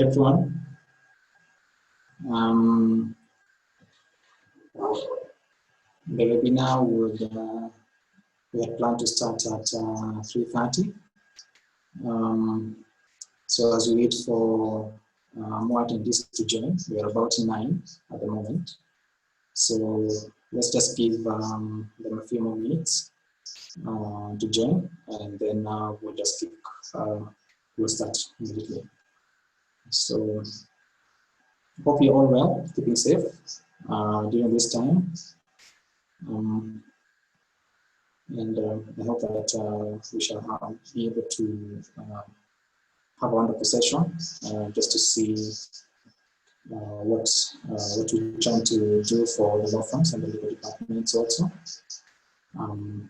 Everyone, the webinar we had planned to start at 3:30. So as we wait for more attendees to join, we are about 9 at the moment. So let's just give them a few more minutes to join, and then we'll just we'll start immediately. So hope you're all well, keeping safe during this time. And I hope that we shall be able to have a wonderful session just to see what we're trying to do for the law firms and the legal departments also. And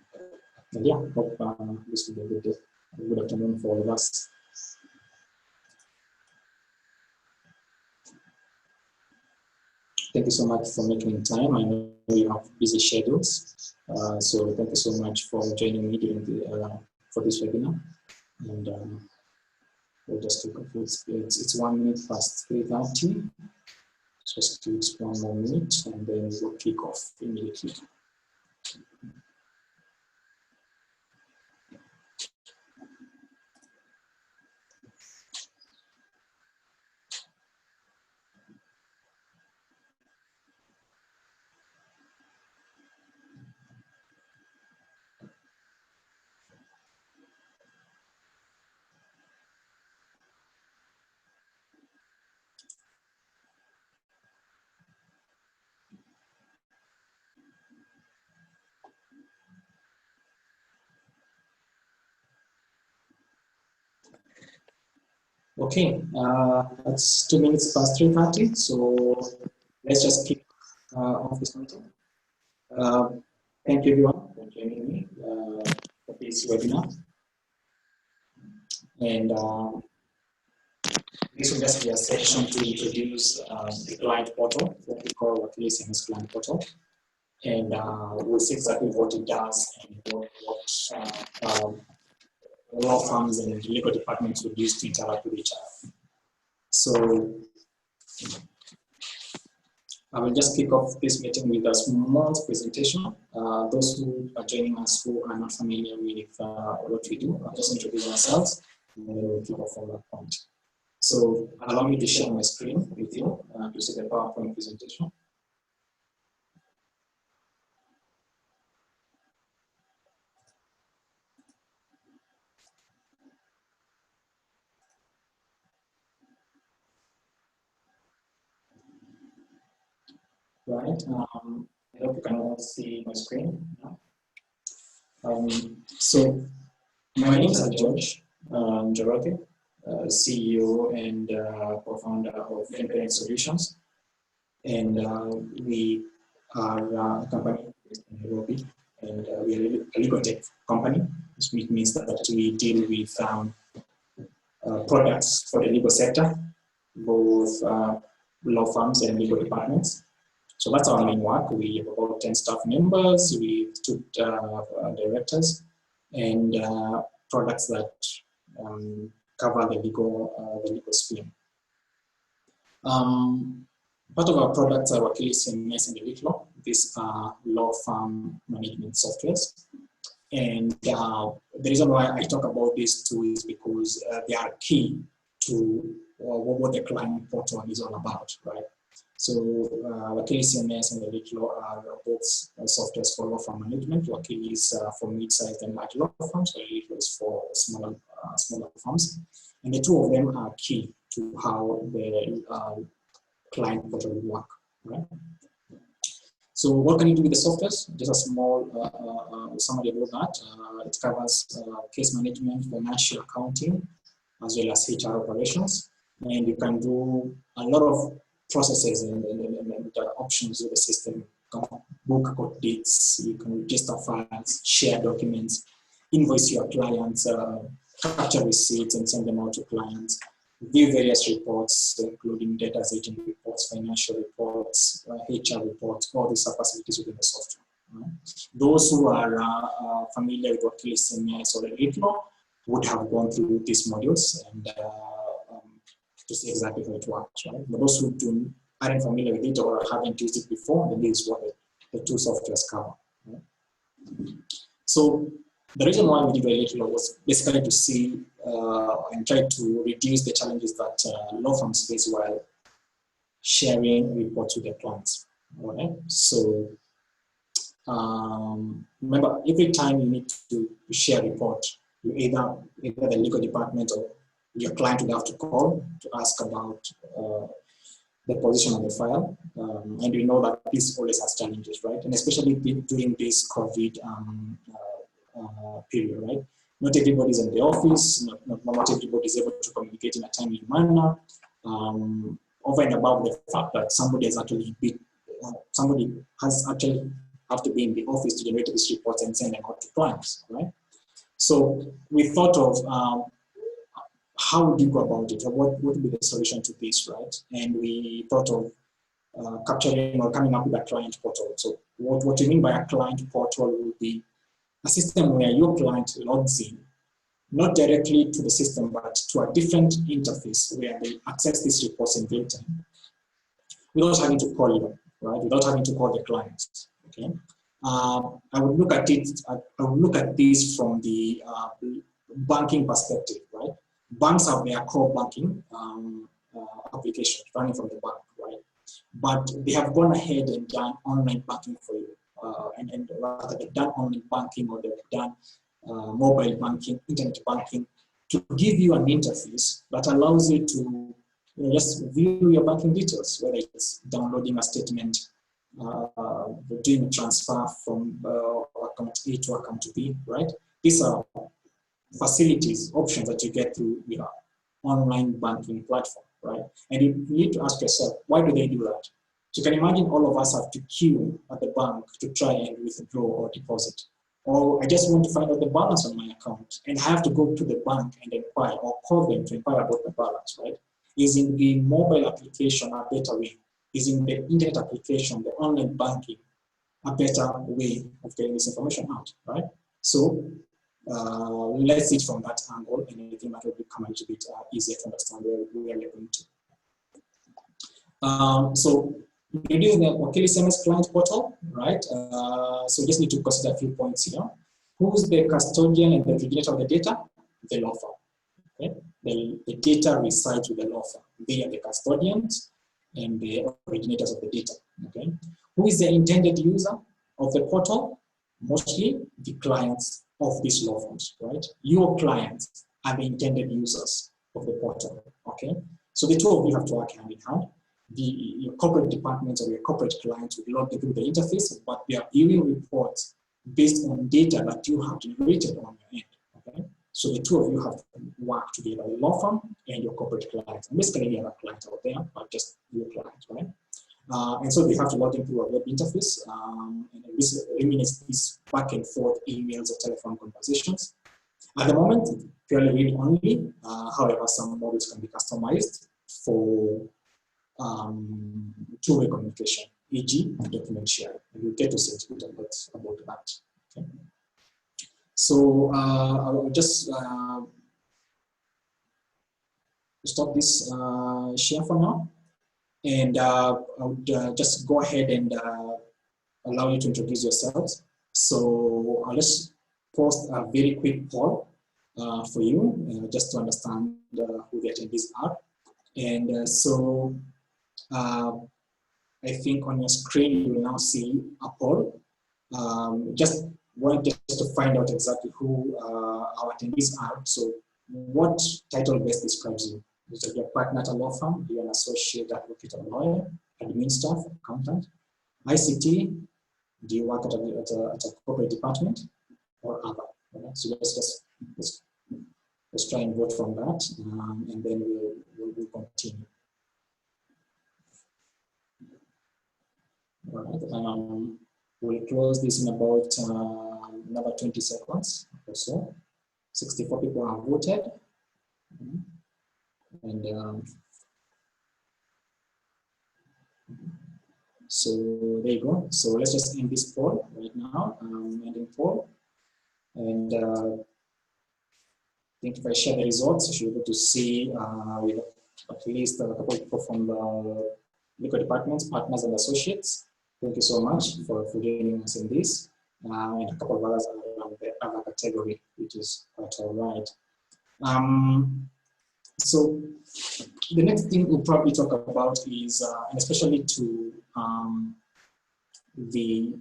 yeah, hope this will be a good afternoon for all of us. Thank you so much for making time. I know you have busy schedules, so thank you so much for joining me during the for this webinar. And we'll just kick off. It's 1 minute past 3:30. Just give it 1 more minute, and then we'll kick off immediately. Okay, it's 2 minutes past 3:30, so let's just kick off this meeting. Thank you everyone for joining me for this webinar. And this will just be a session to introduce the client portal, what we call WakiliCMS client portal. And we'll see exactly what it does and what law firms and legal departments would use to interact with each other. So I will just kick off this meeting with a small presentation. Those who are joining us who are not familiar with what we do, I'll just introduce ourselves and then we'll kick off from that point. So allow me to share my screen with you to see the PowerPoint presentation. Right, I hope you can all see my screen now. So my name is George Njoroge, CEO and co-founder of Independent Solutions. And we are a company based in Nairobi, and we are a legal tech company, which means that we deal with products for the legal sector, both law firms and legal departments. So that's our main work. We have about 10 staff members, we have 2 directors, and products that cover the legal sphere. Part of our products are WakiliCMS and the Legal Law. These are law firm management softwares. And the reason why I talk about these two is because they are key to what the client portal is all about, right? So WakiliCMS and the Legal Law are both softwares for law firm management. Wakili is for mid-sized and large law firms, so Legal is for smaller firms. And the two of them are key to how the client portal will work. right? So what can you do with the software? Just a small summary about that. It covers case management, financial accounting, as well as HR operations. And you can do a lot of processes and options with the system. You can book court dates, you can register files, share documents, invoice your clients, capture receipts and send them out to clients, view various reports, including debtors agent reports, financial reports, HR reports, all these are facilities within the software. Right? Those who are familiar with WakiliCMS or the Litlo would have gone through these modules and to see exactly how it works. Right? But those who aren't familiar with it or haven't used it before, then this is what the two softwares cover. Right? So the reason why we did a Litlo was basically to see and try to reduce the challenges that law firms face while sharing reports with their clients. All right. So remember, every time you need to share a report, you either the legal department or your client would have to call to ask about the position of the file. And we know that this always has challenges, right? And especially during this COVID period, right? Not everybody is in the office, not everybody is able to communicate in a timely manner. Over and above the fact that somebody has actually have to be in the office to generate these reports and send them out to clients, right? So we thought of how would you go about it, or what would be the solution to this, right? And we thought of capturing or coming up with a client portal. So what you mean by a client portal would be a system where your client logs in, not directly to the system, but to a different interface where they access these reports in real time, without having to call you, right? Without having to call the client. Okay. I would look at it. I would look at this from the banking perspective, right? Banks have their core banking application running from the bank, right? But they have gone ahead and done online banking for you, and rather they've done online banking or they've done mobile banking, internet banking, to give you an interface that allows you to just view your banking details, whether it's downloading a statement, doing a transfer from account A to account B, right? These are facilities, options that you get through your online banking platform, right? And you need to ask yourself, why do they do that? So you can imagine all of us have to queue at the bank to try and withdraw or deposit. Or I just want to find out the balance on my account and I have to go to the bank and inquire or call them to inquire about the balance, right? Is in the mobile application a better way? Is in the internet application, the online banking, a better way of getting this information out, right? So let's see it from that angle, and I think that will become a little bit easier to understand where we are going to. So we're using the WakiliCMS client portal, right? So we just need to consider a few points here. Who's the custodian and the originator of the data? The law firm. Okay? The data resides with the law firm. They are the custodians and the originators of the data. Okay? Who is the intended user of the portal? Mostly the clients of these law firms, right? Your clients are the intended users of the portal. Okay? So the two of you have to work hand in hand. Your corporate departments or your corporate clients will log into the interface, but they are viewing reports based on data that you have generated on your end. Okay? So the two of you have to work together, the law firm and your corporate clients. And basically, you have a client out there, but just your client, right? And so they have to log into a web interface, and this eliminates these back and forth emails or telephone conversations. At the moment, it's purely read only. However, some models can be customized for two-way communication, e.g. document sharing. And we'll get to say a bit about that. Okay. So I will just stop this share for now. And I would just go ahead and allow you to introduce yourselves. So I'll just post a very quick poll for you, just to understand who the attendees are. And so I think on your screen, you will now see a poll. Just to find out exactly who our attendees are. So what title best describes you? Is it your partner at a law firm? Are you an associate advocate or lawyer? admin staff, accountant, ICT, do you work at a corporate department or other? Okay? So let's try and vote from that, and then we'll continue. All right, we'll close this in about another 20 seconds or so. 64 people have voted, and so there you go. So let's just end this poll right now. Ending poll, and I think if I share the results, you should be able to see we have at least a couple of people from the legal departments, partners, and associates. Thank you so much for joining us in this, and a couple of others around the other category, which is quite all right. So the next thing we'll probably talk about is, and especially to the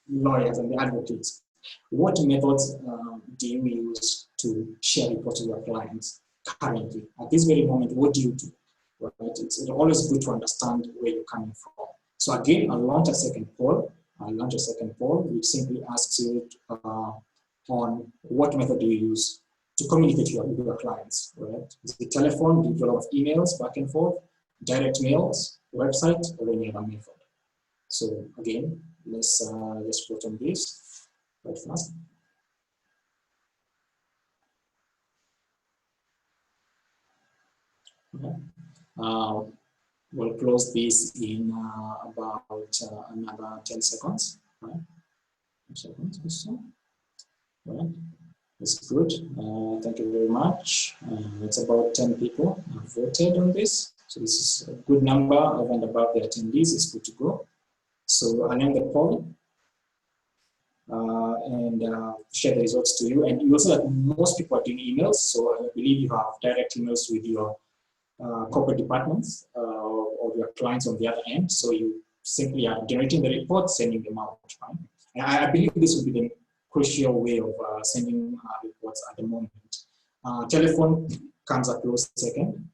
lawyers and the advocates, what methods do you use to share reports with your clients currently? At this very moment, what do you do? Right? It's always good to understand where you're coming from. So again, I'll launch a second poll. Which simply asks you on what method do you use to communicate with your clients, right? Is it telephone, do you do a lot of emails back and forth, direct mails, website, or any other method? So again, let's vote on this right fast. Okay. We'll close this in about another 10 seconds, right? 10 seconds or so. Right. That's good. Thank you very much. It's about 10 people have voted on this. So this is a good number over and above the attendees. It's good to go. So I'll end the poll and share the results to you. And you also that most people are doing emails. So I believe you have direct emails with your corporate departments or your clients on the other end. So you simply are generating the report, sending them out. Right? And I believe this will be the crucial way of sending reports at the moment. Telephone comes a close second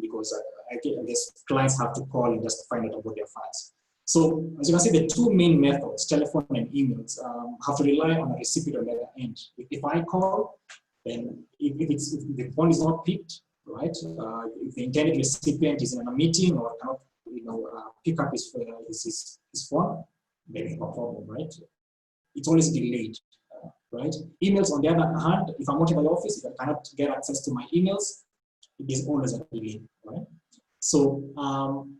because I guess clients have to call and just find out about their files. So as you can see, the two main methods, telephone and emails, have to rely on a recipient on the other end. If I call, then if the phone is not picked, right? If the intended recipient is in a meeting or cannot, pick up his phone, then it's no problem, right? It's always delayed, right? Emails, on the other hand, if I'm not in my office, if I cannot get access to my emails, it is always a delay, right? So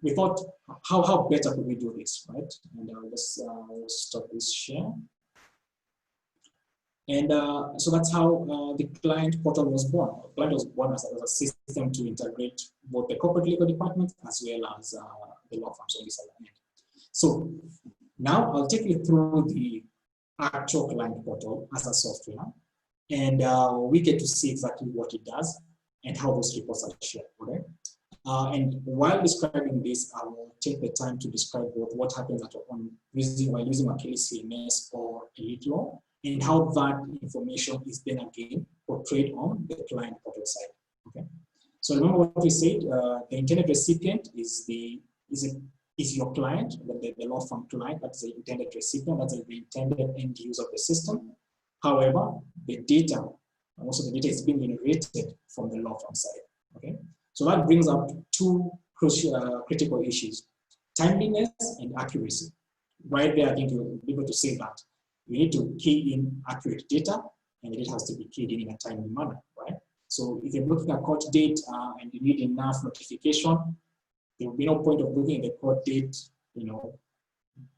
we thought, how better could we do this, right? And let's stop this share. And so that's how the client portal was born. The client was born as a system to integrate both the corporate legal department as well as the law firms on this other end. So now I'll take you through the actual client portal as a software, and we get to see exactly what it does and how those reports are shared. Okay? And while describing this, I will take the time to describe what happens while using WakiliCMS or Elite Law, and how that information is then again portrayed on the client portal side. Okay. So remember what we said: the intended recipient is your client, the law firm client. That's the intended recipient. That's the intended end user of the system. However, the data, and also the data is being generated from the law firm side. Okay. So that brings up two critical issues: timeliness and accuracy. Right there, I think you'll be able to say that you need to key in accurate data, and it has to be keyed in a timely manner, right? So if you're looking at court date and you need enough notification, there will be no point of looking at the court date,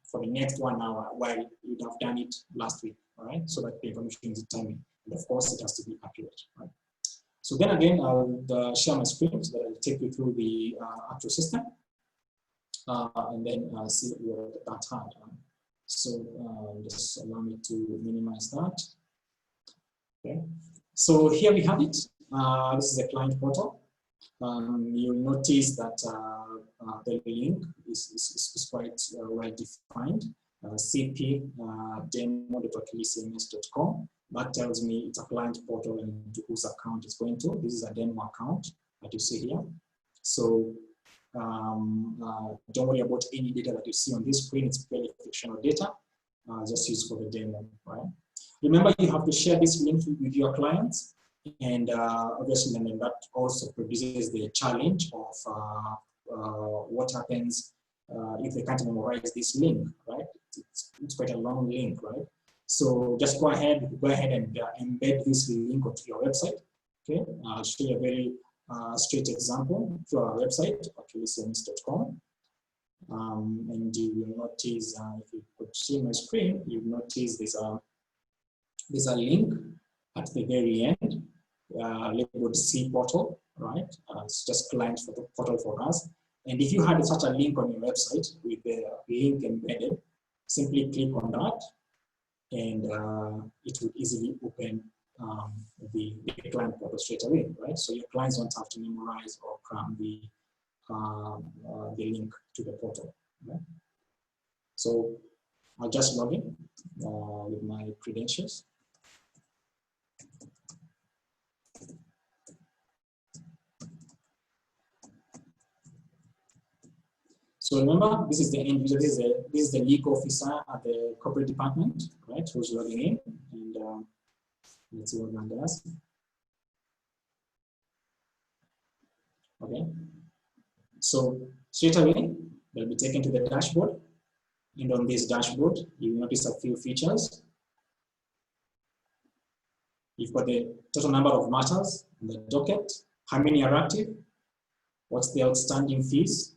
for the next 1 hour while you'd have done it last week, all right? So that the information is timely, and of course it has to be accurate, right? So then again, I'll share my screen so that I'll take you through the actual system, and then see what that had. So just allow me to minimize that. Okay. So here we have it. This is a client portal. You'll notice that the link is quite well defined. CP demo.wakilicms.com. That tells me it's a client portal and to whose account it's going to. This is a demo account that you see here. So Don't worry about any data that you see on this screen. It's purely fictional data, just used for the demo, right? Remember, you have to share this link with your clients, and obviously, then that also produces the challenge of what happens if they can't memorize this link, right? It's quite a long link, right? So just go ahead and embed this link onto your website. Okay, I'll show you a very straight example to our website, WakiliCMS.com. And you will notice, if you could see my screen, you'll notice there's a link at the very end, labeled C portal, right? It's just client portal for us. And if you had such a link on your website with the link embedded, simply click on that, and it will easily open the client portal straight away, right? So your clients don't have to memorize or cram the link to the portal. Right? So I'll just log in with my credentials. So remember, this is the end user. This is the legal officer at the corporate department, right? Who's logging in, and let's see what that does. Okay. So straight away, they'll be taken to the dashboard, and on this dashboard, you will notice a few features. You've got the total number of matters in the docket, how many are active, what's the outstanding fees,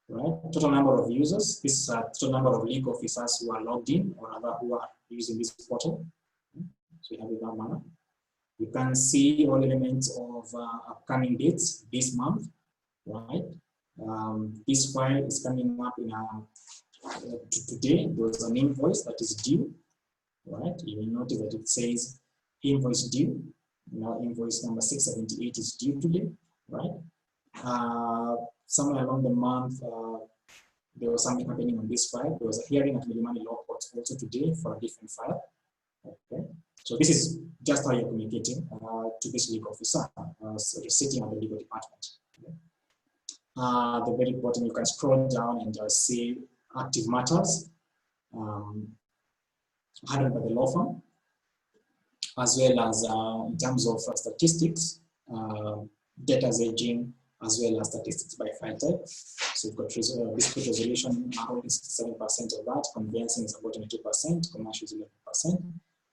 right? Total number of users. This is a total number of legal officers who are logged in or other who are using this portal. So you have it that manner. You can see all elements of upcoming dates this month, right? This file is coming up in today. There was an invoice that is due, right? You will notice that it says invoice due. Now invoice number 678 is due today, right? Somewhere along the month, there was something happening on this file. There was a hearing at Milimani Law Court also today for a different file. Okay, so this is just how you're communicating to this legal officer, sitting at the legal department. Okay. The very bottom, you can scroll down and see active matters handled by the law firm, as well as in terms of statistics, debtors aging, as well as statistics by file type. So we've got dispute resolution, holding 67% of that, conveyancing is about 22%, commercial is 11%,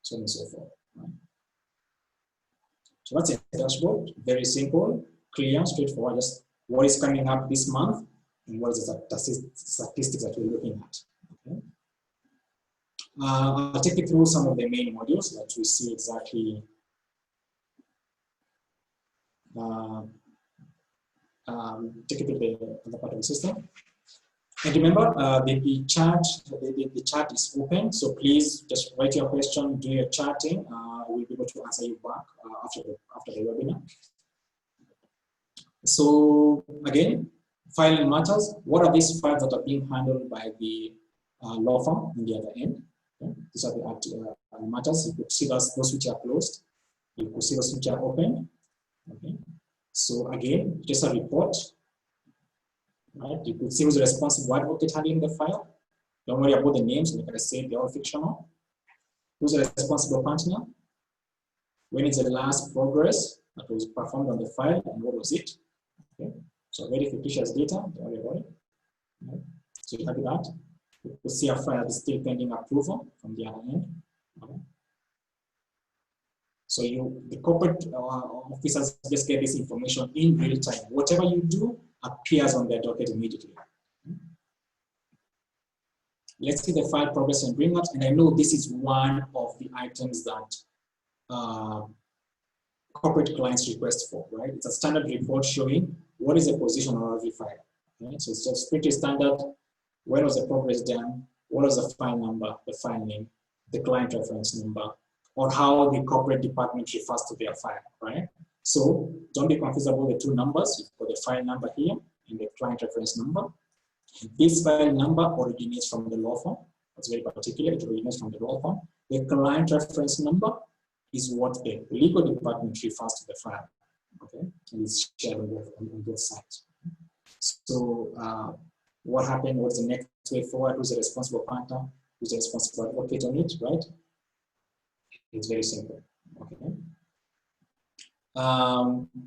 so on and so forth. Right? So that's a dashboard, very simple, clear, straightforward, just what is coming up this month and what is the statistics that we're looking at. Okay? I'll take you through some of the main modules that we see exactly take it to the other part of the system. And remember, the chat is open, so please just write your question, do your chatting. We'll be able to answer you back after the webinar. So again, filing matters. What are these files that are being handled by the law firm on the other end? Okay. These are the active matters. You could see those which are closed. You could see those which are open. Okay. So again, just a report, right? You could see who's the responsible advocate handling the file. Don't worry about the names, like I said, they're all fictional. Who's the responsible partner? When is the last progress that was performed on the file, and what was it? Okay. So very fictitious data, don't worry about it. Right? So you have that. You could see a file is still pending approval from the other end. Okay. So the corporate officers just get this information in real time. Whatever you do appears on their docket immediately. Let's see the file progress and bring up. And I know this is one of the items that corporate clients request for, right? It's a standard report showing what is the position on every file. Okay? So it's just pretty standard. When was the progress done? What was the file number, the file name, the client reference number, or how the corporate department refers to their file, right? So don't be confused about the two numbers. You've got the file number here and the client reference number. This file number originates from the law firm. That's very particular. It originates from the law firm. The client reference number is what the legal department refers to the file. Okay, and it's shared on both sides. So what happened? What's the next way forward? Who's the responsible partner? Who's the responsible advocate on it, right? It's very simple, okay?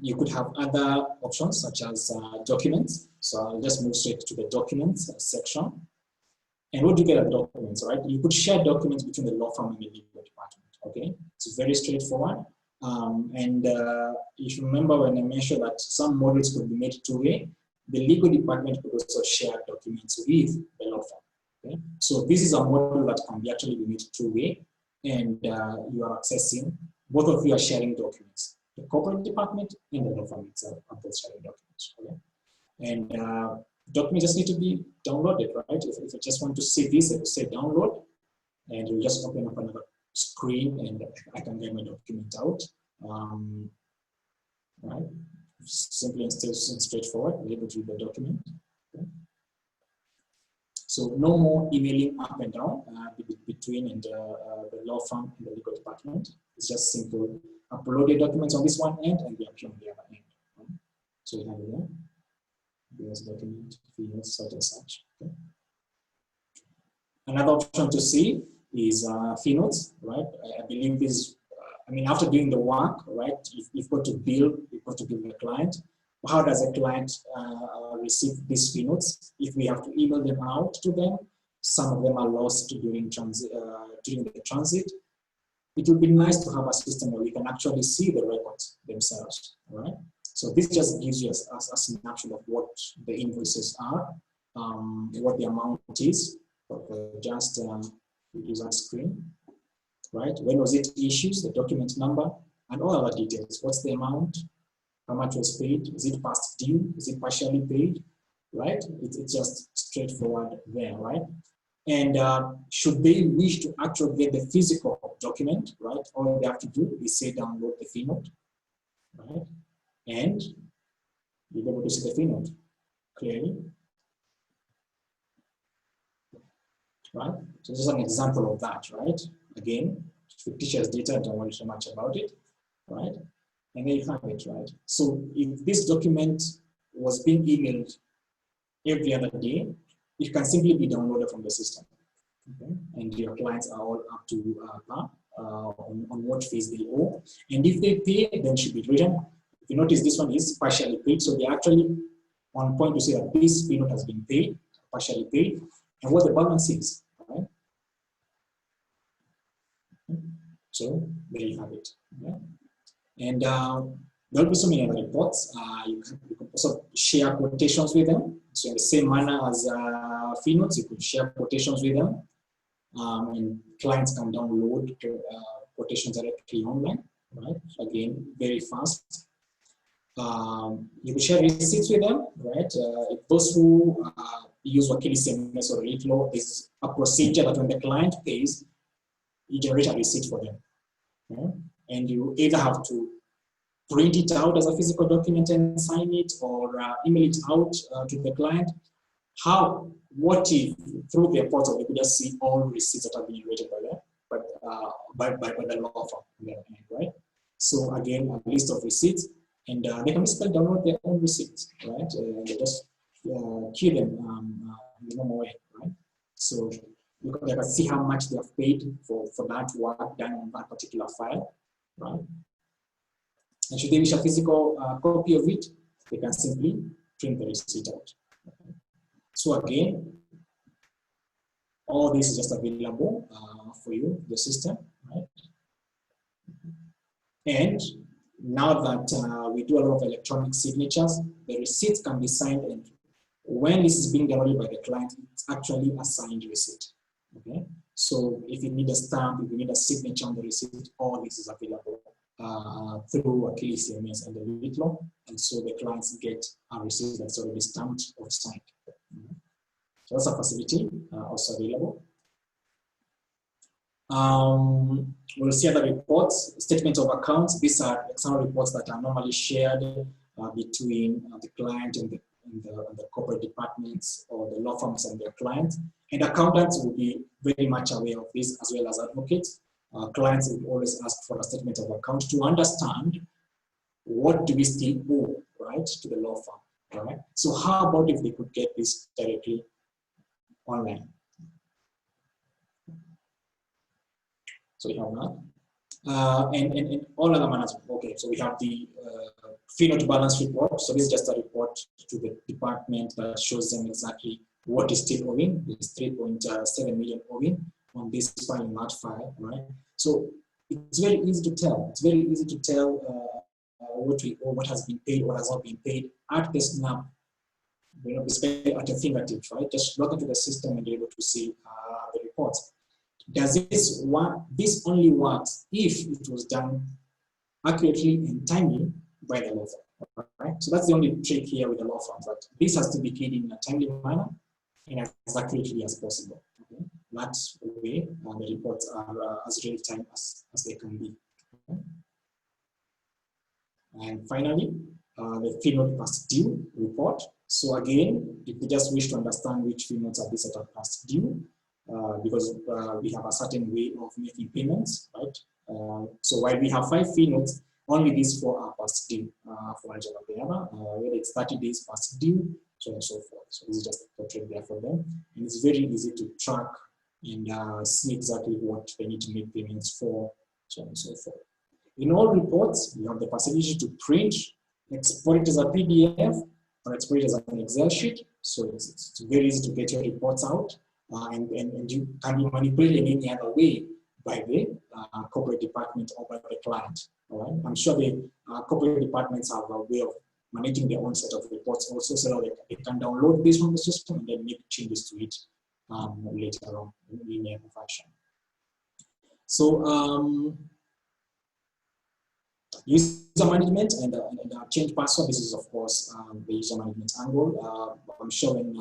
You could have other options such as documents. So I'll just move straight to the documents section. And what do you get at documents, right? You could share documents between the law firm and the legal department, okay? It's very straightforward. If you remember when I mentioned that some models could be made two-way, the legal department could also share documents with the law firm, okay? So this is a model that can be actually be made two-way, and you are accessing, both of you are sharing documents. The corporate department and the law firm itself are both sharing documents, okay? And documents just need to be downloaded, right? If I just want to see this, I will say download, and you just open up another screen, and I can get my document out. Right? Simply and straightforward, we're able to read the document. Okay. So no more emailing up and down between the law firm and the legal department. It's just simple. Upload your documents on this one end and they appear on the other end. Okay. So you have it there. There's document, fields, such and such. Okay. Another option to see is fee notes, right? I believe this, after doing the work, right, you've got to bill, you've got to give the client. How does a client receive these fee notes? If we have to email them out to them, some of them are lost during the transit. It would be nice to have a system where we can actually see the records themselves, right? So this just gives you a snapshot of what the invoices are, what the amount is, just use that screen, right? When was it issued, the document number, and all other details. What's the amount? How much was paid? Is it past due? Is it partially paid? Right? It's just straightforward there, right? And should they wish to actually get the physical document, right? All they have to do is say download the fee note, right? And you'll be able to see the fee note clearly, right? So this is an example of that, right? Again, fictitious data, don't worry so much about it, right? And there you have it, right? So if this document was being emailed every other day, it can simply be downloaded from the system, okay? And your clients are all up to par on what fees they owe. And if they pay, then should be written. If you notice, this one is partially paid, so they're actually on point to say that this fee note has been paid, partially paid, and what the balance is, right? So there you have it. Okay? And there'll be so many other reports. You can also share quotations with them. So in the same manner as fee notes, you could share quotations with them. And clients can download quotations directly online, right? Again, very fast. You could share receipts with them, right? If those who use WakiliCMS or Litlo, there's a procedure that when the client pays, you generate a receipt for them. Okay? And you either have to print it out as a physical document and sign it, or email it out to the client. What if through their portal they could just see all receipts that have been generated by the law firm, right? So again, a list of receipts, and they can basically download their own receipts, right? They just key them in the normal way, right? So they can see how much they have paid for that work done on that particular file, right? And should they wish a physical copy of it, they can simply print the receipt out. Okay. So again, all this is just available for you, the system, right? And now that we do a lot of electronic signatures, the receipts can be signed, and when this is being downloaded by the client, it's actually a signed receipt. Okay, so if you need a stamp, if you need a signature on the receipt, all this is available through WakiliCMS and the Litlo, and so the clients get a receipt that's already stamped or signed. So that's a facility also available. We'll see other reports, statements of accounts. These are external reports that are normally shared between the client and the corporate departments or the law firms and their clients. And accountants will be very much aware of this, as well as advocates. Clients will always ask for a statement of account to understand what do we still owe, right, to the law firm. right? So how about if they could get this directly online? So we have that. And all other management. Okay, so we have the fee not balance report. So this is just a report to the department that shows them exactly what is still owing. It's 3.7 million owing on this file and that file, right? So it's very easy to tell. It's very easy to tell what we owe, what has been paid, what has not been paid at the snap. You know, basically at your fingertips, right? Just log into the system and be able to see the reports. Does this work? This only works if it was done accurately and timely by the law firm, right? So that's the only trick here with the law firm, but this has to be keyed in a timely manner and as accurately as possible. Okay? That way, the reports are as real time as they can be. Okay? And finally, the fee not past due report. So again, if you just wish to understand which fee notes are this set up past due, because we have a certain way of making payments, right? So while we have 5 fee notes, only these 4 are past due for Algebra Beava, whether it's 30 days past due, so on and so forth. So this is just a portrait there for them. And it's very easy to track and see exactly what they need to make payments for, so on and so forth. In all reports, you have the possibility to print, export it as a PDF, or export it as an Excel sheet. So it's very easy to get your reports out, and you can be manipulated in any other way by the corporate department or by the client. All right? I'm sure the corporate departments have a way of managing their own set of reports also, so that they can download this from the system and then make changes to it later on in linear fashion. So user management and change password. This is, of course, the user management angle. I'm sure when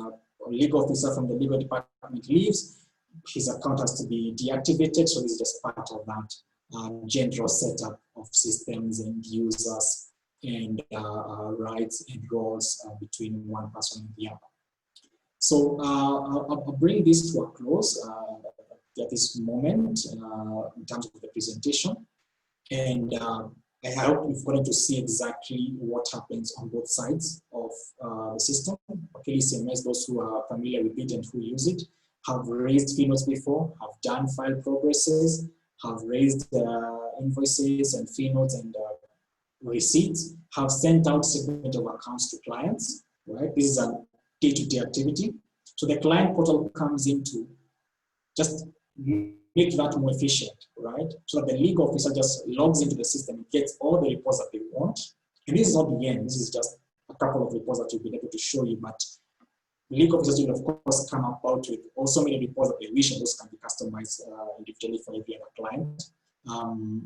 a legal officer from the legal department leaves, his account has to be deactivated. So this is just part of that general setup of systems and users and rights and roles between one person and the other. So I'll bring this to a close at this moment in terms of the presentation. And I hope you've gotten to see exactly what happens on both sides of the system. WakiliCMS, those who are familiar with it and who use it, have raised fee notes before, have done file progresses, have raised invoices and fee notes and receipts, have sent out segment of accounts to clients, right? This is a day-to-day activity. So the client portal comes in to just make that more efficient, right? So that the legal officer just logs into the system and gets all the reports that they want. And this is not the end. This is just a couple of reports that we've been able to show you, but legal officers will, of course, come about with also many reports that they wish, and those can be customized individually for every other client.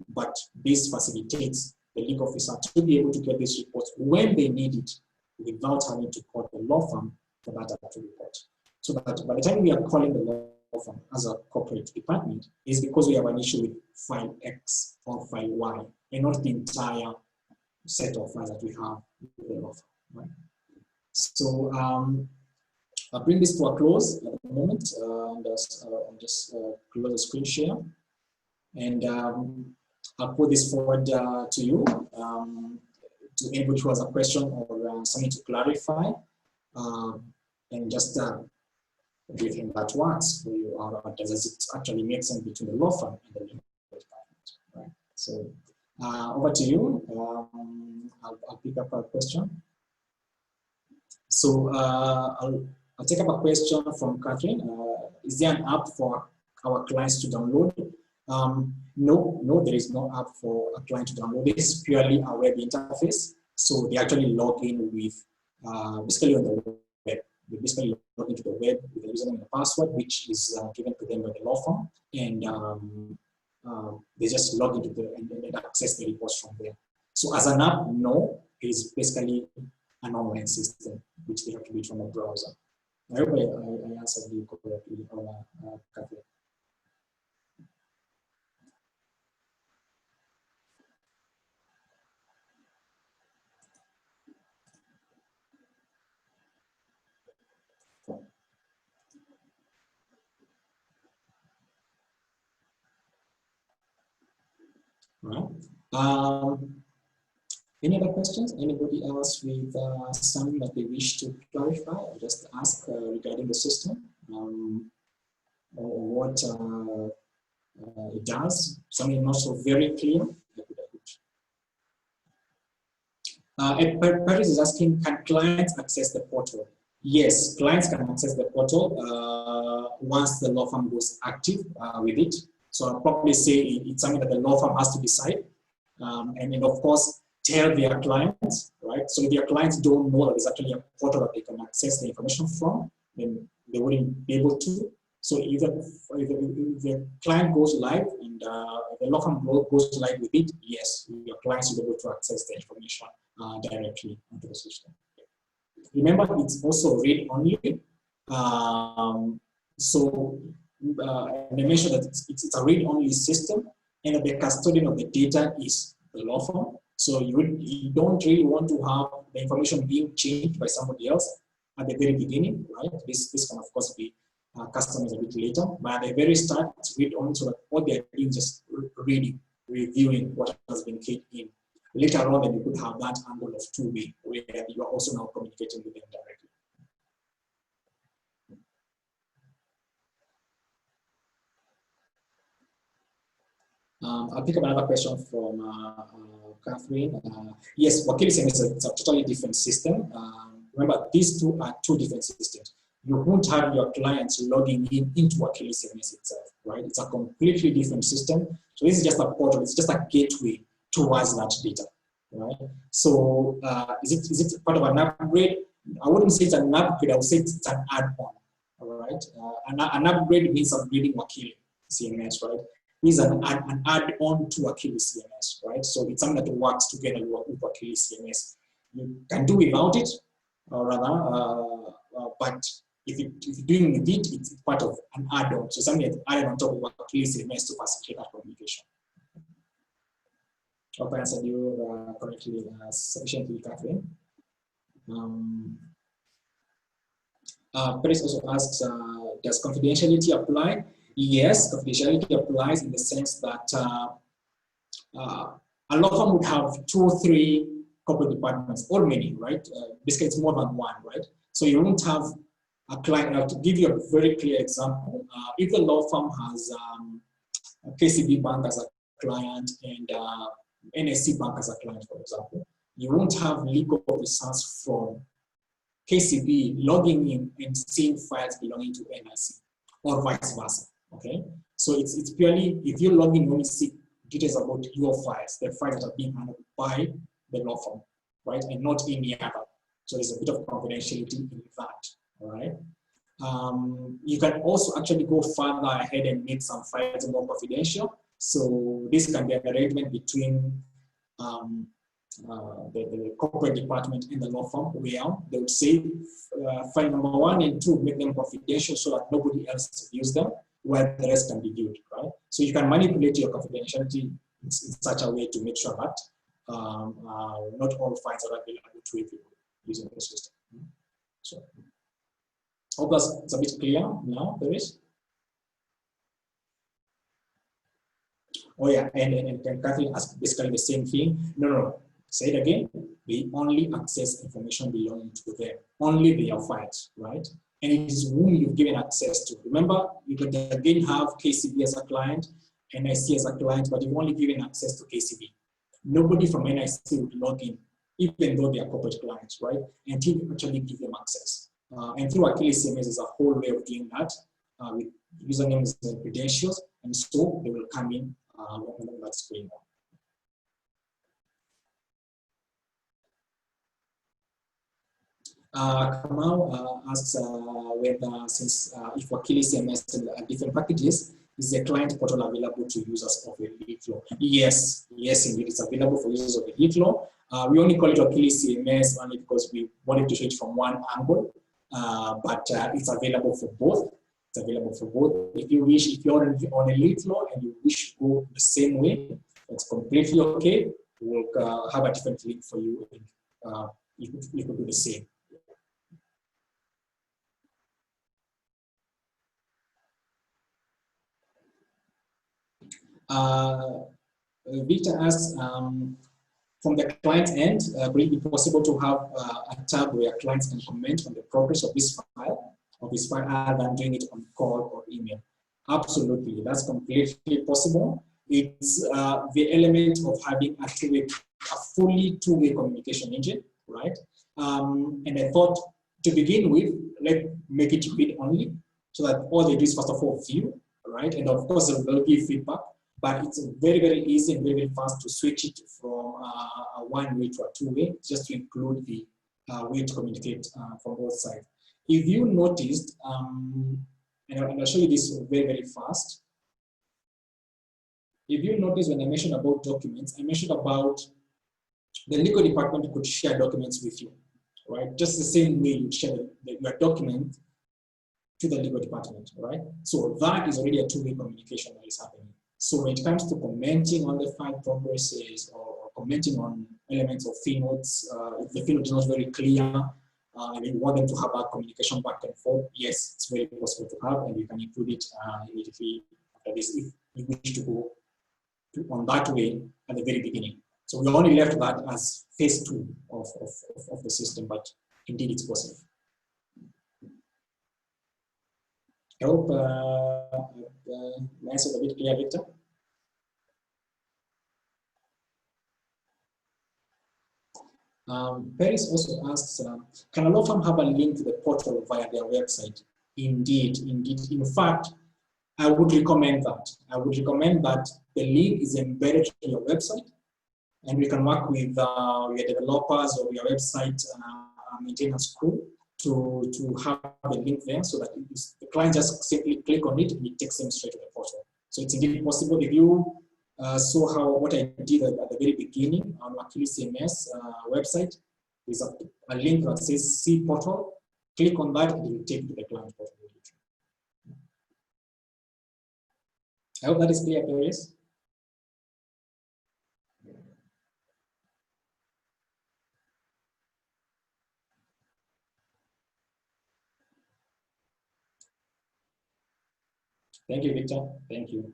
But this facilitates the legal officer to be able to get these reports when they need it without having to call the law firm for that to report. So that by the time we are calling the law firm as a corporate department, is because we have an issue with file X or file Y, and not the entire set of files that we have with the law firm, right? So I'll bring this to a close at the moment, and I'll just close the screen share, and I'll put this forward to you, to anybody who has a question or something to clarify, and just give him that works for you, or does it actually make sense between the law firm and the legal department, right? So over to you. I'll pick up a question. So I'll take up a question from Catherine. Is there an app for our clients to download? No, there is no app for a client to download. This is purely a web interface. So they actually log in with, basically on the web. They basically log into the web with the username and the password, which is given to them by the law firm. And they just log into and access the reports from there. So as an app, no, it is basically an online system, which they have to do from a browser. I hope I answered you correctly, Catherine. Right. Any other questions? Anybody else with something that they wish to clarify or just ask regarding the system or what it does? Something not so very clear. Patrice is asking, can clients access the portal? Yes, clients can access the portal once the law firm goes active with it. So I'll probably say it's something that the law firm has to decide. And of course, tell their clients, right? So if their clients don't know that there's actually a portal that they can access the information from, then they wouldn't be able to. So if the client goes live and the law firm goes live with it, yes, your clients will be able to access the information directly onto the system. Remember, it's also read-only. So I mentioned that it's a read-only system, and that the custodian of the data is the law firm. So you don't really want to have the information being changed by somebody else at the very beginning, right? This can of course be customized a bit later, but at the very start, it's read-only, so that what they're doing is just reading, reviewing what has been keyed in. Later on, then you could have that angle of two-way, where you are also now communicating with them directly. I'll pick up another question from Catherine. Yes, WakiliCMS is a totally different system. Remember, these two are two different systems. You won't have your clients logging into WakiliCMS itself, right? It's a completely different system. So this is just a portal, it's just a gateway towards that data, right? So is it part of an upgrade? I wouldn't say it's an upgrade, I would say it's an add-on, all right? An upgrade means upgrading WakiliCMS, right? Is an add-on to WakiliCMS, right? So it's something that works together with WakiliCMS. You can do without it, or rather, but if you're doing with it, it's part of an add-on. So something that's added on top of WakiliCMS to facilitate that communication. Hope I answered you correctly, sufficiently, Catherine. Paris also asks, does confidentiality apply? Yes, confidentiality applies in the sense that a law firm would have 2 or 3 corporate departments, or many, right? Basically, it's more than one, right? So you won't have a client. Now, to give you a very clear example, if the law firm has a KCB Bank as a client and NSC Bank as a client, for example, you won't have legal officers from KCB logging in and seeing files belonging to NIC, or vice versa. Okay, so it's purely, if you log in, you only see details about your files, the files that are being handled by the law firm, right, and not any other. So there's a bit of confidentiality in that. All right. You can also actually go further ahead and make some files more confidential. So this can be an arrangement between the corporate department and the law firm, where they would say file number 1 and 2, make them confidential so that nobody else views them, while the rest can be viewed, right? So you can manipulate your confidentiality in such a way to make sure that not all files are available to everyone using the system. So I hope that's a bit clear now, there is. Oh yeah, and Catherine asked basically the same thing. No. Say it again. They only access information belonging to them, only their files, right? And it is whom you've given access to. Remember, you could again have KCB as a client, NIC as a client, but you've only given access to KCB. Nobody from NIC would log in, even though they are corporate clients, right? Until you actually give them access. And through WakiliCMS is a whole way of doing that with usernames and credentials, and so they will come in when that's going on. Kamau asks whether, since if WakiliCMS are different packages, is the client portal available to users of a lead flow? Yes, indeed, it's available for users of a lead flow. We only call it WakiliCMS only because we wanted to show it from one angle, but it's available for both. It's available for both. If you wish, if you're on a lead flow and you wish to go the same way, it's completely okay. We'll have a different link for you. And, you could do the same. Victor asks, From the client end, will it be possible to have a tab where clients can comment on the progress of this file, other than doing it on call or email? Absolutely, that's completely possible. It's the element of having a fully two-way communication engine, right? And I thought, to begin with, let's make it read only, so that all they do is first of all view, right? And of course, they'll give feedback, but it's very, very easy and very, very fast to switch it from a one-way to a two-way, just to include the way to communicate from both sides. If you noticed, and I'll show you this very, very fast. If you notice, when I mentioned about documents, I mentioned about the legal department could share documents with you, right? Just the same way you share your document to the legal department, right? So that is already a two-way communication that is happening. So when it comes to commenting on the file progresses or commenting on elements of fee notes, if the fee note is not very clear, and you want them to have that communication back and forth, yes, it's very possible to have, and you can include it immediately after this if you wish to go on that way at the very beginning. So we only left that as phase 2 of the system, but indeed it's possible. I hope my answer is a bit clear, Victor. Paris also asks, can a law firm have a link to the portal via their website? Indeed, indeed. In fact, I would recommend that. I would recommend that the link is embedded in your website, and we can work with your developers or your website maintenance crew to have the link there, so that the client just simply click on it and it takes them straight to the portal. So it's indeed possible. If you saw what I did at the very beginning on WakiliCMS website, there's a link that says See Portal. Click on that and it will take you to the client portal. I hope that is clear, Paris. Thank you, Victor. Thank you.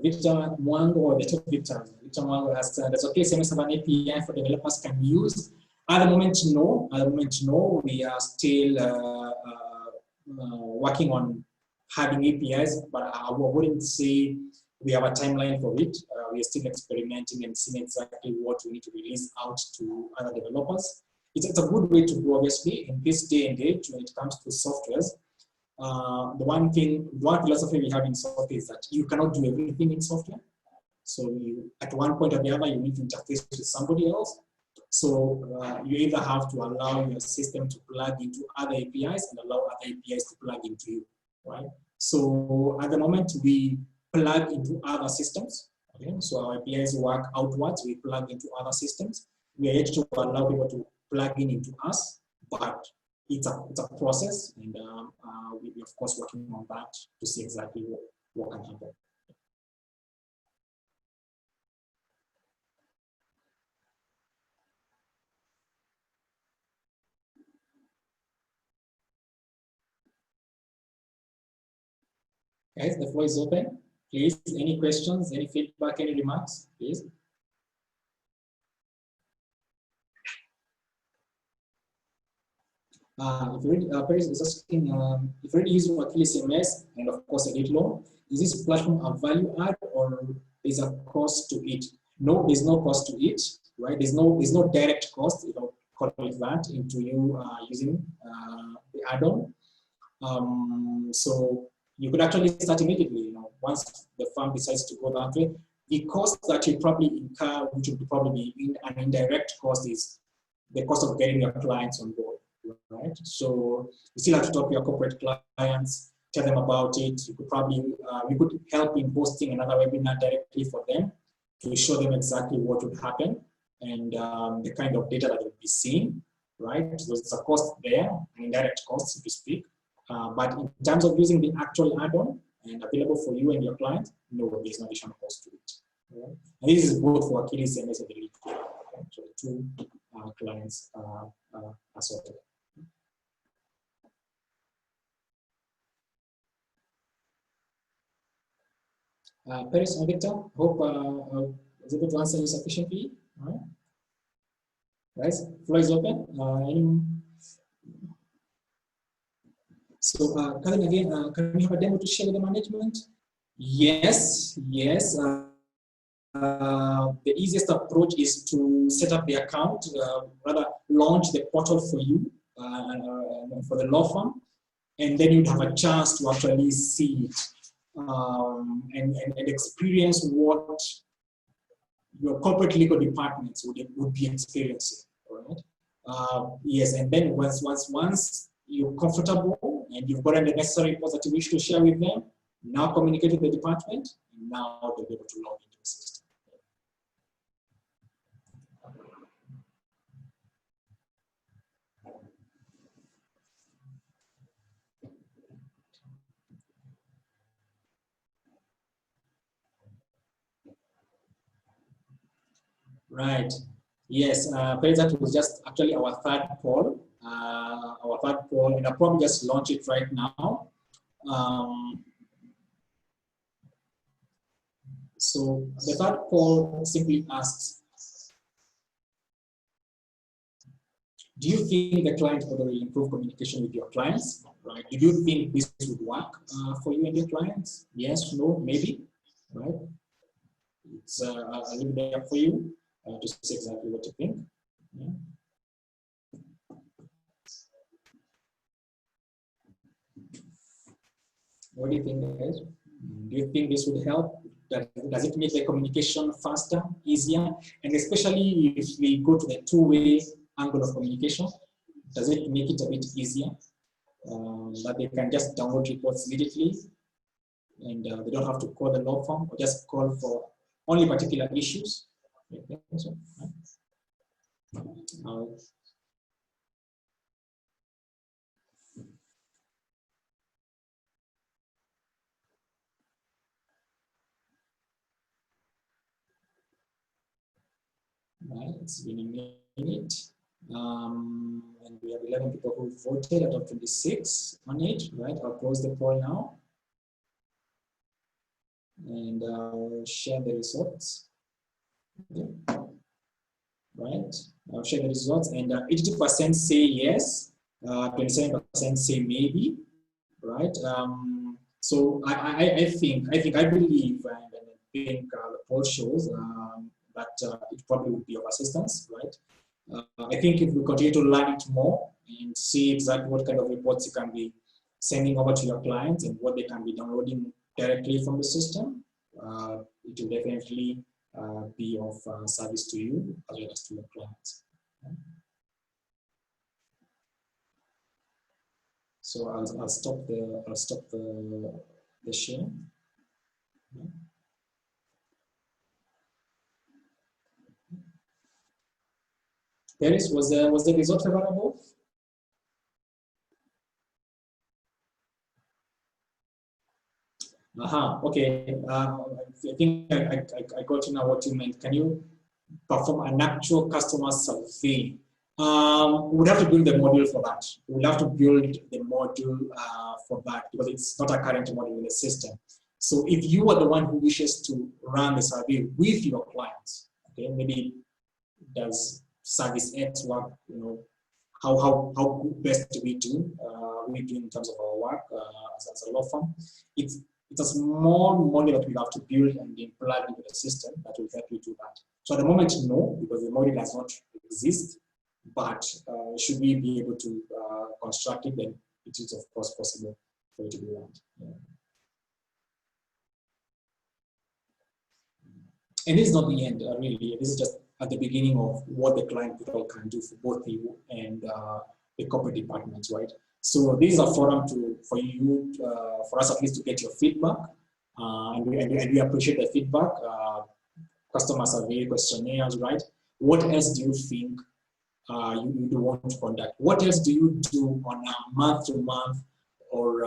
Victor Mwango, or the top Victor Mwango asks, does WakiliCMS have an API for developers can use? At the moment, no. At the moment, no. We are still working on having APIs, but I wouldn't say we have a timeline for it. We are still experimenting and seeing exactly what we need to release out to other developers. It's a good way to go, obviously, in this day and age when it comes to softwares. The one philosophy we have in software is that you cannot do everything in software. So at one point or the other, you need to interface with somebody else. So you either have to allow your system to plug into other APIs and allow other APIs to plug into you, right? So at the moment, we plug into other systems. Okay? So our APIs work outwards. We plug into other systems. We are yet to allow people to plug into us, but it's a process, and we're of course working on that to see exactly what can happen. Guys, the floor is open. Please, any questions, any feedback, any remarks, please. Paris is asking, if you're already using WakiliCMS and of course Edit Law, is this platform a value add or is a cost to it? No, there's no cost to it, right? There's no direct cost, you know, call it that, into you using the add-on. So you could actually start immediately, you know, once the firm decides to go that way. The cost that you probably incur, which would probably be an indirect cost, is the cost of getting your clients on board, right? So you still have to talk to your corporate clients, tell them about it. You could probably, we could help in hosting another webinar directly for them to show them exactly what would happen and the kind of data that they'll be seeing, right? So there's a cost there, an indirect cost, so to speak. But in terms of using the actual add-on and available for you and your client, no, there's no additional cost to it. Right? And this is both for WakiliCMS and the lead, right? So the two clients are sorted. Paris and Victor, hope I was able to answer you sufficiently. All right. Guys, floor is open. So, Colin, again, can we have a demo to share with the management? Yes, yes. The easiest approach is to set up the account, rather launch the portal for you, for the law firm, and then you'd have a chance to actually see it and experience what your corporate legal departments would be experiencing, right? Yes, and then once you're comfortable and you've gotten the necessary reports that you wish to share with them, now communicate with the department, and now they'll be able to log into the system. Right. Yes, that was just actually our third poll. And I'll probably just launch it right now. So the third poll simply asks, do you think the client portal will improve communication with your clients? Right? Do you think this would work for you and your clients? Yes, no, maybe. Right? It's a little bit up for you to say exactly what you think. Yeah. What do you think, guys? Do you think this would help? Does it make the communication faster, easier? And especially if we go to the two-way angle of communication, does it make it a bit easier? That they can just download reports immediately and they don't have to call the law firm or just call for only particular issues. Okay, so, right, it's been a minute. And we have 11 people who voted out of 26 on it, right? I'll close the poll now. And I'll share the results. Okay. Right, I'll share the results, and 82% say yes, 27% say maybe, right? So I believe, and I think the poll shows that it probably would be of assistance, right? I think if we continue to learn it more and see exactly what kind of reports you can be sending over to your clients and what they can be downloading directly from the system, it will definitely be of service to you as well as to your clients. Okay. So I'll stop the share. Okay. Paris, was the result favorable? Okay. I think I got to know what you meant. Can you perform an actual customer survey? We'd have to build the module for that. We'll have to build the module for that because it's not a current module in the system. So if you are the one who wishes to run the survey with your clients, okay, maybe does service X work, you know, how best do we do in terms of our work as a law firm? It's a small module that we have to build and implement into the system that will help you do that. So at the moment, no, because the module does not exist. But should we be able to construct it, then it is of course possible for you to do that. Yeah. And this is not the end, really. This is just at the beginning of what the client portal can do for both you and the corporate departments, right? So this is a forum for you, for us at least to get your feedback, and we appreciate the feedback. Customer survey, questionnaires, right? What else do you think you want to conduct? What else do you do on a month-to-month or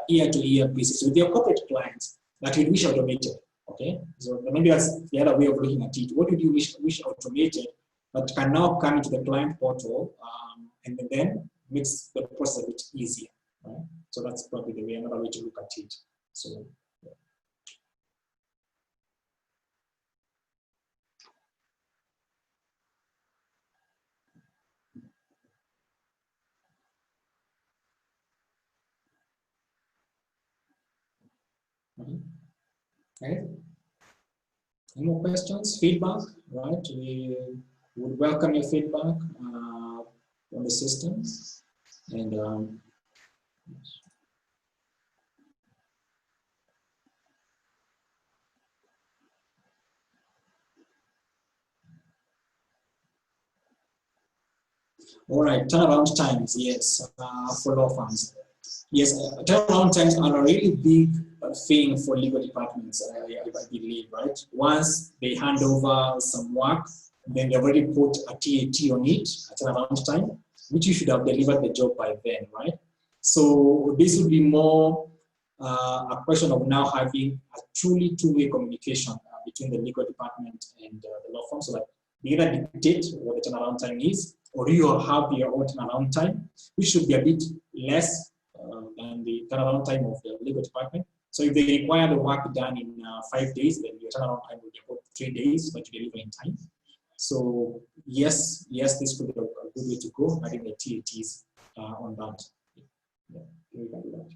year-to-year basis with your corporate clients that you wish automated? Okay, so maybe that's the other way of looking at it. What would you wish automated that can now come into the client portal and then makes the process a bit easier, right? So that's probably the way, another way to look at it. So. Okay. Any more questions, feedback, right? We would welcome your feedback on the system. And all right, turnaround times, yes, for law firms. Yes, turnaround times are a really big thing for legal departments, I believe, right? Once they hand over some work, then they already put a TAT on it, a turnaround time, which you should have delivered the job by then, right? So this would be more a question of now having a truly two-way communication between the legal department and the law firm, so that they either dictate what the turnaround time is, or you have your own turnaround time, which should be a bit less than the turnaround time of the legal department. So if they require the work done in 5 days, then your turnaround time will be about 3 days, but you deliver in time. So yes, this could be a good way to go, adding the TATs on that. Yeah, we can do that.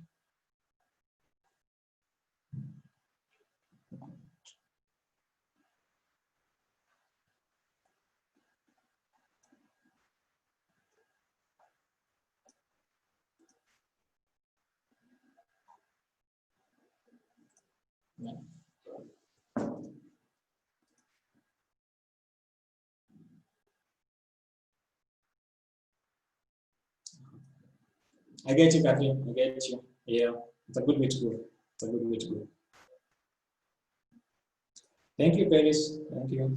Yeah. I get you, Catherine. I get you. Yeah, it's a good way to go. It's a good way to go. Thank you, Paris. Thank you.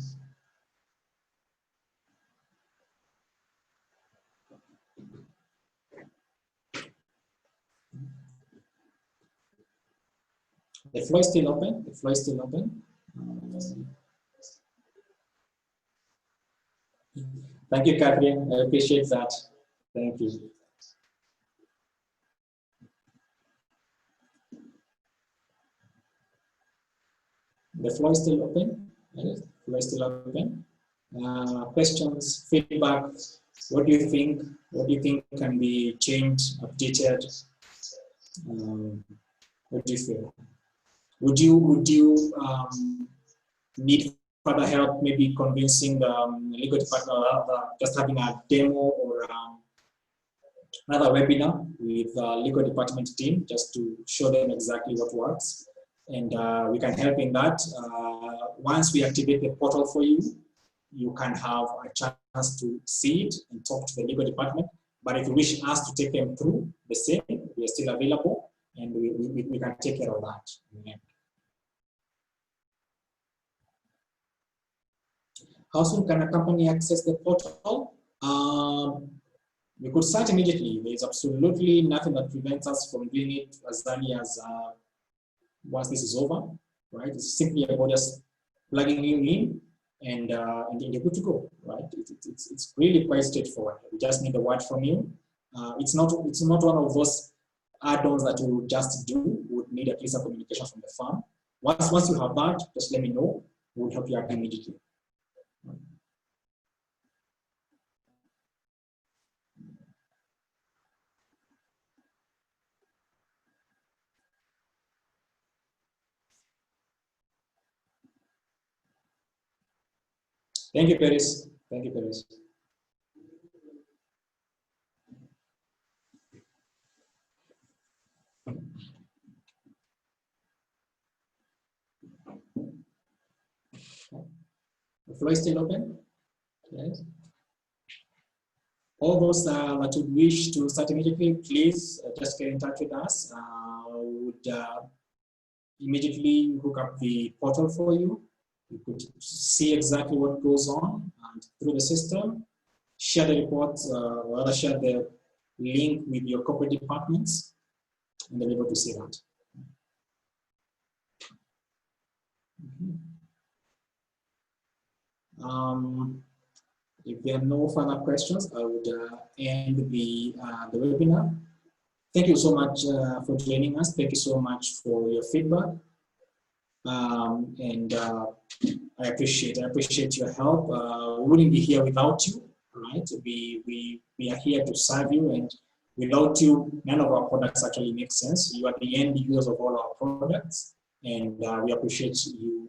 The floor is still open. The floor is still open. Thank you, Catherine. I appreciate that. Thank you. The floor is still open. Yes, the floor is still open. Questions, feedback. What do you think? What do you think can be changed, updated? What do you feel? Would you need further help, maybe convincing the legal department, just having a demo or another webinar with the legal department team, just to show them exactly what works? And we can help in that. Once we activate the portal for you, you can have a chance to see it and talk to the legal department. But if you wish us to take them through the same, we are still available, and we can take care of that. Yeah. How soon can a company access the portal? We could start immediately. There's absolutely nothing that prevents us from doing it as early as once this is over, right? It's simply about just plugging you in, and you're good to go, right? It's really quite straightforward. We just need a word from you. It's not one of those add-ons that you just do. We would need at least a communication from the firm. Once you have that, just let me know. We'll help you out immediately. Thank you, Paris. Thank you, Paris. The floor is still open. Yes. All those that would wish to start immediately, please just get in touch with us. We would immediately hook up the portal for you. You could see exactly what goes on and through the system. Share the reports, or rather share the link with your corporate departments, and they'll be able to see that. If there are no further questions, I would end the webinar. Thank you so much for joining us. Thank you so much for your feedback. And I appreciate your help. We wouldn't be here without you, right? We are here to serve you, and without you, none of our products actually make sense. You are the end users of all our products. And we appreciate you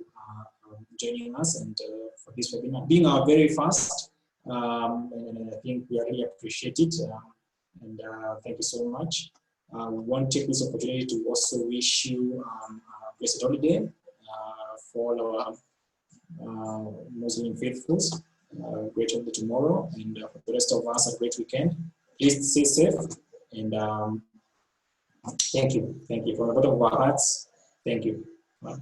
joining us and for this webinar, being our very first. And I think we really appreciate it. And thank you so much. We want to take this opportunity to also wish you a blessed holiday for all our Muslim faithfuls. Great holiday tomorrow, and for the rest of us, a great weekend. Please stay safe, and thank you from the bottom of our hearts. Thank you. Bye.